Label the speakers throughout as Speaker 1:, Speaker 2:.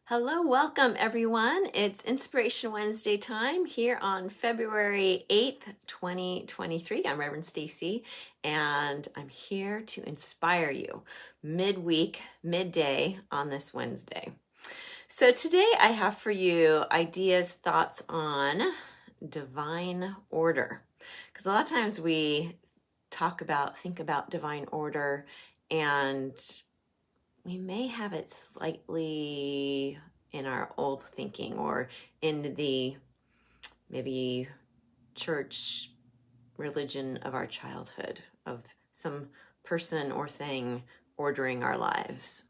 Speaker 1: Hello, welcome everyone. It's Inspiration Wednesday time here on February 8th, 2023. I'm Reverend Stacy, and I'm here to inspire you midweek, midday on this Wednesday. So today I have for you ideas, thoughts on divine order. Because a lot of times we think about divine order, and we may have it slightly in our old thinking or in the maybe church religion of our childhood, of some person or thing ordering our lives.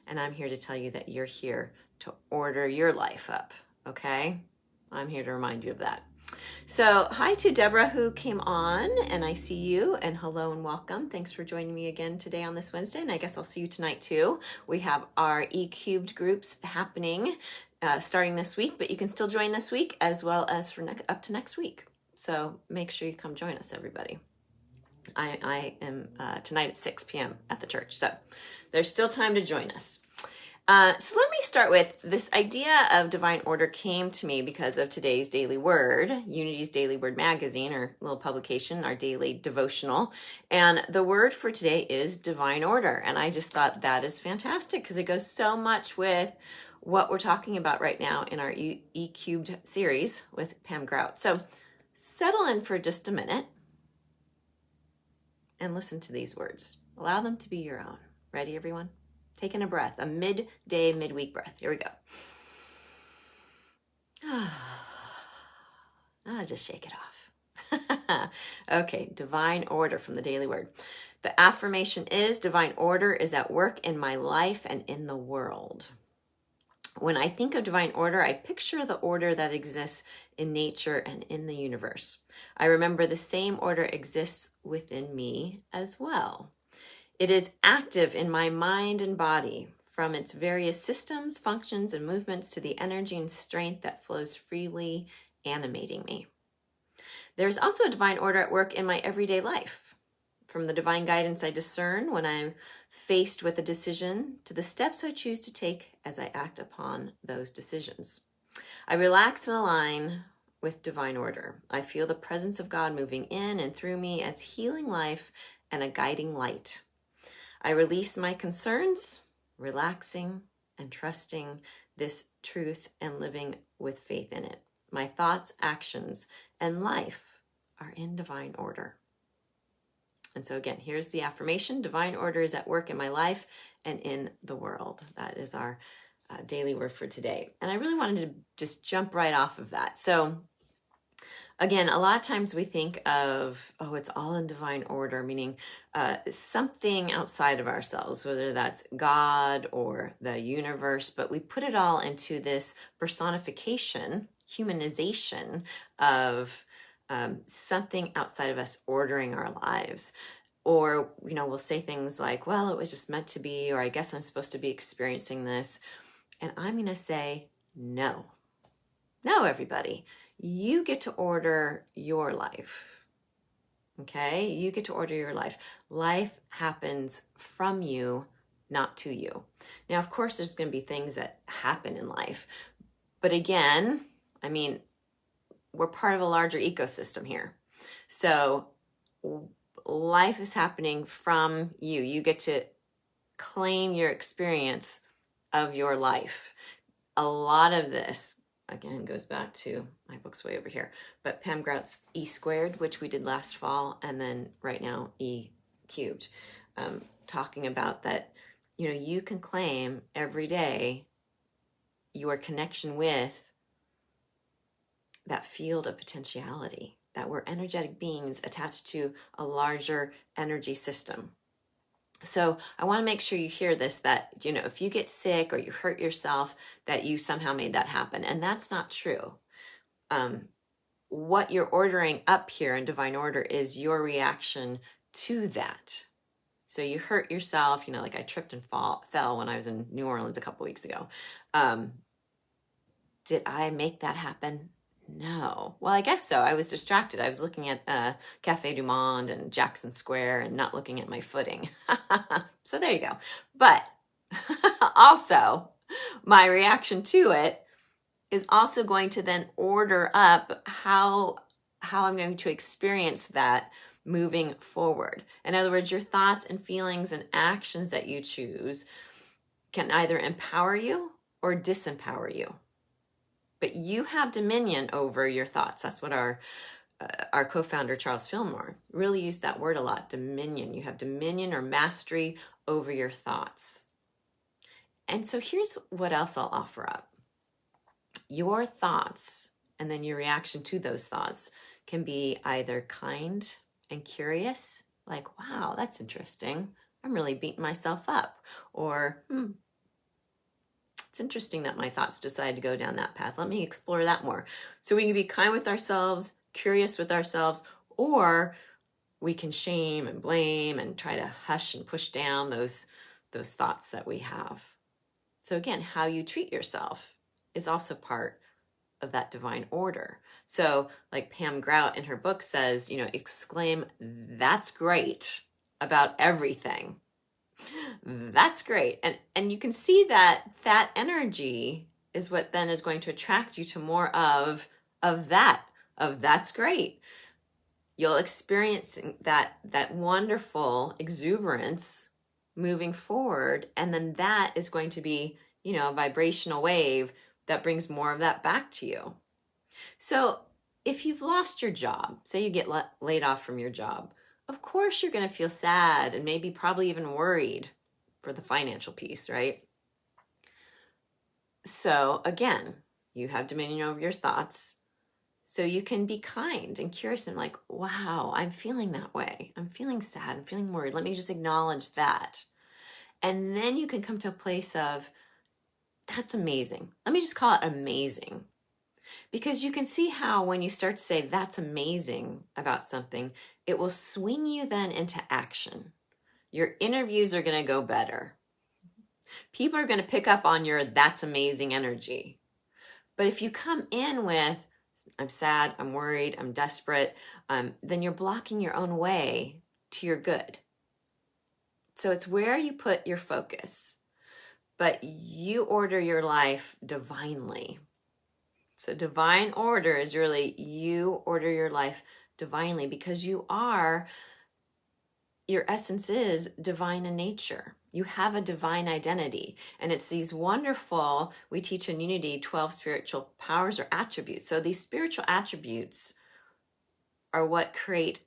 Speaker 1: And I'm here to tell you that you're here to order your life up, okay? I'm here to remind you of that. So hi to Deborah who came on, and I see you, and hello and welcome. Thanks for joining me again today on this Wednesday, and I guess I'll see you tonight too. We have our E-Cubed groups happening starting this week, but you can still join this week as well as for up to next week. So make sure you come join us, everybody. I am tonight at 6 p.m. at the church, so there's still time to join us. So let me start with this idea of divine order came to me because of today's Daily Word, Unity's Daily Word magazine, or little publication, our daily devotional. And the word for today is divine order. And I just thought that is fantastic because it goes so much with what we're talking about right now in our E-Cubed series with Pam Grout. So settle in for just a minute and listen to these words. Allow them to be your own. Ready, everyone? Taking a breath, a midday, midweek breath. Here we go. Just shake it off. Okay, divine order from the Daily Word. The affirmation is, divine order is at work in my life and in the world. When I think of divine order, I picture the order that exists in nature and in the universe. I remember the same order exists within me as well. It is active in my mind and body, from its various systems, functions, and movements to the energy and strength that flows freely, animating me. There's also a divine order at work in my everyday life, from the divine guidance I discern when I'm faced with a decision to the steps I choose to take as I act upon those decisions. I relax and align with divine order. I feel the presence of God moving in and through me as healing life and a guiding light. I release my concerns, relaxing and trusting this truth and living with faith in it. My thoughts, actions, and life are in divine order. And so again, here's the affirmation. Divine order is at work in my life and in the world. That is our daily word for today. And I really wanted to just jump right off of that. So again, a lot of times we think of, it's all in divine order, meaning something outside of ourselves, whether that's God or the universe, but we put it all into this personification, humanization of something outside of us ordering our lives. Or, we'll say things like, well, it was just meant to be, or I guess I'm supposed to be experiencing this. And I'm going to say, no, everybody. You get to order your life, okay? You get to order your life. Life happens from you, not to you. Now, of course, there's going to be things that happen in life. But again, we're part of a larger ecosystem here. So life is happening from you. You get to claim your experience of your life. A lot of this, again, goes back to my book's way over here, but Pam Grout's E Squared, which we did last fall, and then right now E Cubed, talking about that, you can claim every day your connection with that field of potentiality, that we're energetic beings attached to a larger energy system. So I want to make sure you hear this, that, if you get sick or you hurt yourself, that you somehow made that happen. And that's not true. What you're ordering up here in divine order is your reaction to that. So you hurt yourself, like I tripped and fell when I was in New Orleans a couple weeks ago. Did I make that happen? No. Well, I guess so. I was distracted. I was looking at Cafe du Monde and Jackson Square and not looking at my footing. So there you go. But also, my reaction to it is also going to then order up how I'm going to experience that moving forward. In other words, your thoughts and feelings and actions that you choose can either empower you or disempower you. But you have dominion over your thoughts. That's what our co-founder Charles Fillmore really used that word a lot, dominion. You have dominion or mastery over your thoughts. And so here's what else I'll offer up. Your thoughts and then your reaction to those thoughts can be either kind and curious, like, wow, that's interesting. I'm really beating myself up. Or, it's interesting that my thoughts decided to go down that path. Let me explore that more. So we can be kind with ourselves, curious with ourselves, or we can shame and blame and try to hush and push down those thoughts that we have. So again, how you treat yourself is also part of that divine order. So like Pam Grout in her book says, exclaim, "That's great," about everything. That's great. And you can see that energy is what then is going to attract you to more of that's great. You'll experience that wonderful exuberance moving forward. And then that is going to be, a vibrational wave that brings more of that back to you. So if you've lost your job, say you get laid off from your job, of course you're going to feel sad and maybe probably even worried for the financial piece, right? So again, you have dominion over your thoughts. So you can be kind and curious and like, wow, I'm feeling that way. I'm feeling sad. I'm feeling worried. Let me just acknowledge that. And then you can come to a place of, that's amazing. Let me just call it amazing. Because you can see how when you start to say that's amazing about something, it will swing you then into action. Your interviews are going to go better. People are going to pick up on your that's amazing energy. But if you come in with, I'm sad, I'm worried, I'm desperate, then you're blocking your own way to your good. So it's where you put your focus. But you order your life divinely. So divine order is really you order your life divinely because your essence is divine in nature. You have a divine identity. And it's these wonderful, we teach in Unity, 12 spiritual powers or attributes. So these spiritual attributes are what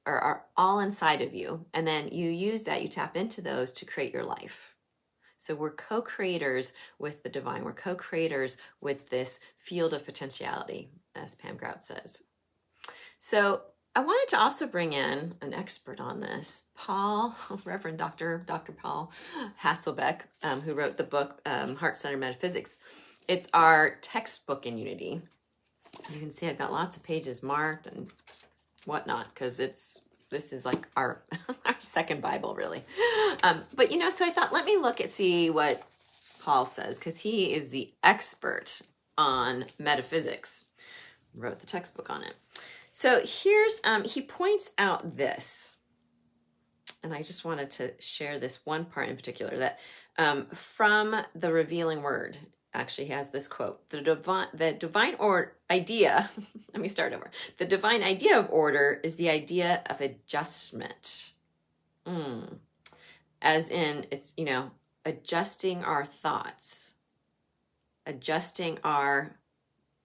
Speaker 1: are all inside of you. And then you use that, you tap into those to create your life. So we're co-creators with the divine. We're co-creators with this field of potentiality, as Pam Grout says. So I wanted to also bring in an expert on this, Reverend Dr. Paul Hasselbeck, who wrote the book, Heart-Centered Metaphysics. It's our textbook in Unity. You can see I've got lots of pages marked and whatnot, because this is like our second Bible, really. But, so I thought, let me see what Paul says, because he is the expert on metaphysics. Wrote the textbook on it. So here's, he points out this, and I just wanted to share this one part in particular, that from the Revealing Word, actually he has this quote, the divine idea, let me start over. The divine idea of order is the idea of adjustment. As in, it's, adjusting our thoughts, adjusting our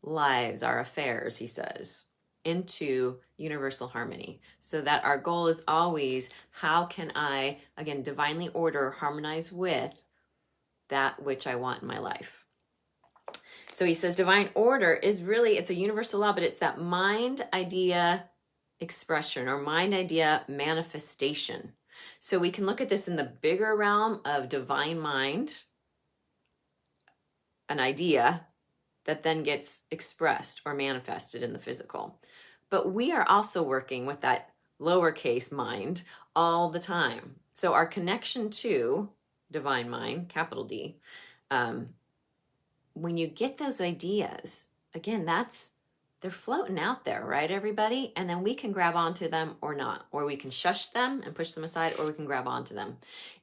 Speaker 1: lives, our affairs, he says, into universal harmony. So that our goal is always, how can I, again, divinely order, harmonize with that which I want in my life? So he says divine order is really, it's a universal law, but it's that mind idea expression or mind idea manifestation. So we can look at this in the bigger realm of divine mind, an idea that then gets expressed or manifested in the physical. But we are also working with that lowercase mind all the time. So our connection to divine mind, capital D, when you get those ideas, again, they're floating out there, right, everybody? And then we can grab onto them or not, or we can shush them and push them aside, or we can grab onto them.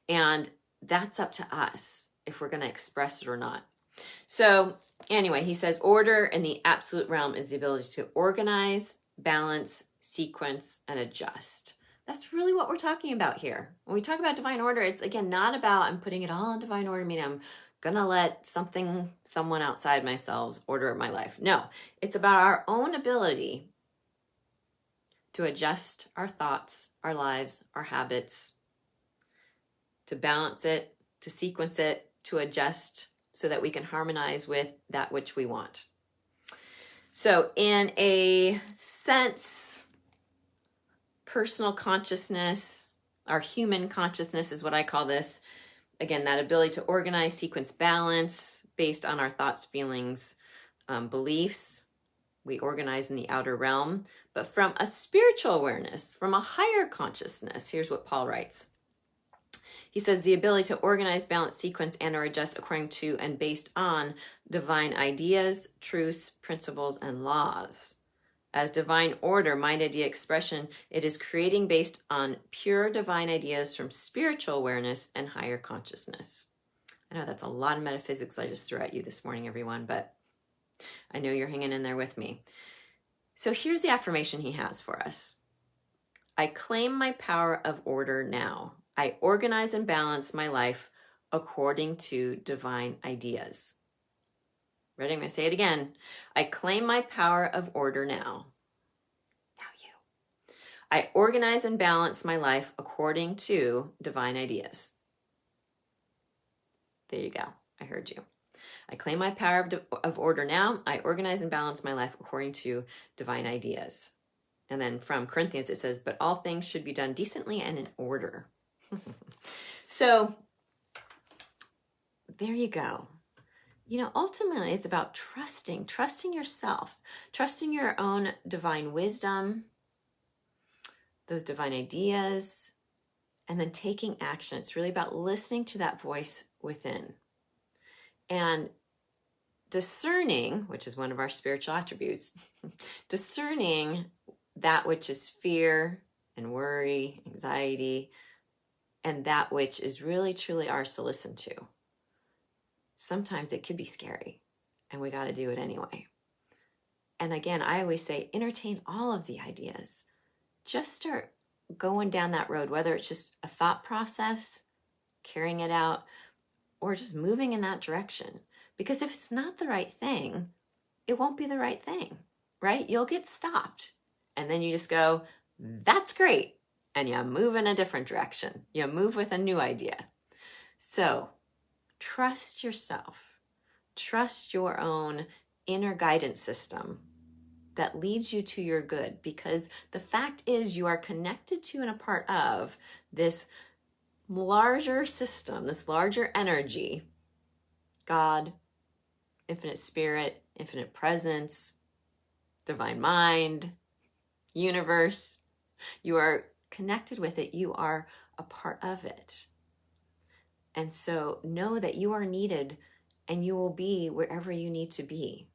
Speaker 1: And that's up to us if we're going to express it or not. So anyway, he says order in the absolute realm is the ability to organize, balance, sequence, and adjust. That's really what we're talking about here. When we talk about divine order, it's again not about I'm putting it all in divine order, meaning I'm gonna let someone outside myself order my life. No, it's about our own ability to adjust our thoughts, our lives, our habits, to balance it, to sequence it, to adjust so that we can harmonize with that which we want. So in a sense, personal consciousness, our human consciousness is what I call this. Again, that ability to organize, sequence, balance based on our thoughts, feelings, beliefs. We organize in the outer realm, but from a spiritual awareness, from a higher consciousness. Here's what Paul writes. He says the ability to organize, balance, sequence, and or adjust according to and based on divine ideas, truths, principles, and laws. As divine order, mind, idea, expression, it is creating based on pure divine ideas from spiritual awareness and higher consciousness. I know that's a lot of metaphysics I just threw at you this morning, everyone, but I know you're hanging in there with me. So here's the affirmation he has for us. I claim my power of order now. I organize and balance my life according to divine ideas. Ready? I'm going to say it again. I claim my power of order now. Now you. I organize and balance my life according to divine ideas. There you go. I heard you. I claim my power of order now. I organize and balance my life according to divine ideas. And then from Corinthians, it says, but all things should be done decently and in order. So there you go. You know, ultimately it's about trusting yourself, trusting your own divine wisdom, those divine ideas, and then taking action. It's really about listening to that voice within and discerning, which is one of our spiritual attributes, discerning that which is fear and worry, anxiety, and that which is really truly ours to listen to. Sometimes it could be scary and we got to do it anyway. And again, I always say, entertain all of the ideas. Just start going down that road, whether it's just a thought process, carrying it out, or just moving in that direction. Because if it's not the right thing, it won't be the right thing, right? You'll get stopped. And then you just go, that's great. And you move in a different direction. You move with a new idea. So trust yourself. Trust your own inner guidance system that leads you to your good. Because the fact is you are connected to and a part of this larger system, this larger energy, God, infinite spirit, infinite presence, divine mind, universe. You are connected with it. You are a part of it. And so know that you are needed and you will be wherever you need to be,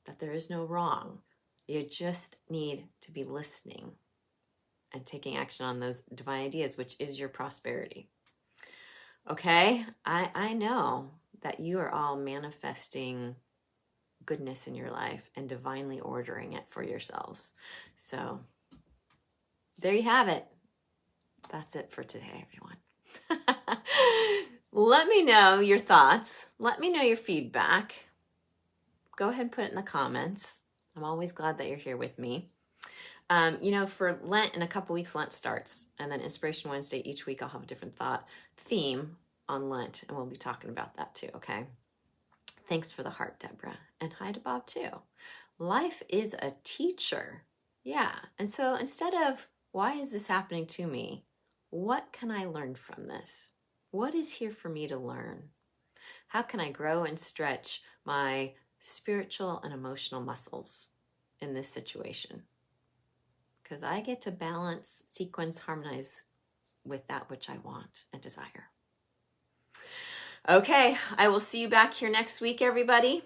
Speaker 1: that there is no wrong. You just need to be listening and taking action on those divine ideas, which is your prosperity. Okay, I know that you are all manifesting goodness in your life and divinely ordering it for yourselves. So there you have it. That's it for today, everyone. Let me know your thoughts. Let me know your feedback. Go ahead and put it in the comments. I'm always glad that you're here with me. You know, for Lent, in a couple weeks, Lent starts. And then Inspiration Wednesday, each week I'll have a different theme on Lent. And we'll be talking about that too, okay? Thanks for the heart, Deborah. And hi to Bob too. Life is a teacher. Yeah. And so instead of, why is this happening to me? What can I learn from this? What is here for me to learn? How can I grow and stretch my spiritual and emotional muscles in this situation? Because I get to balance, sequence, harmonize with that which I want and desire. Okay, I will see you back here next week, everybody.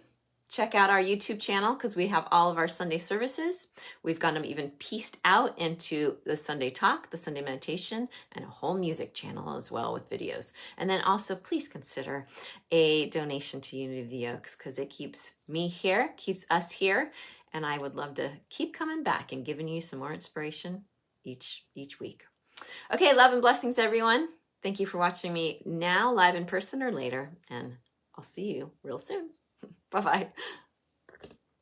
Speaker 1: Check out our YouTube channel because we have all of our Sunday services. We've got them even pieced out into the Sunday talk, the Sunday meditation, and a whole music channel as well with videos. And then also please consider a donation to Unity of the Oaks because it keeps me here, keeps us here. And I would love to keep coming back and giving you some more inspiration each week. Okay, love and blessings, everyone. Thank you for watching me now, live in person or later. And I'll see you real soon. Bye-bye.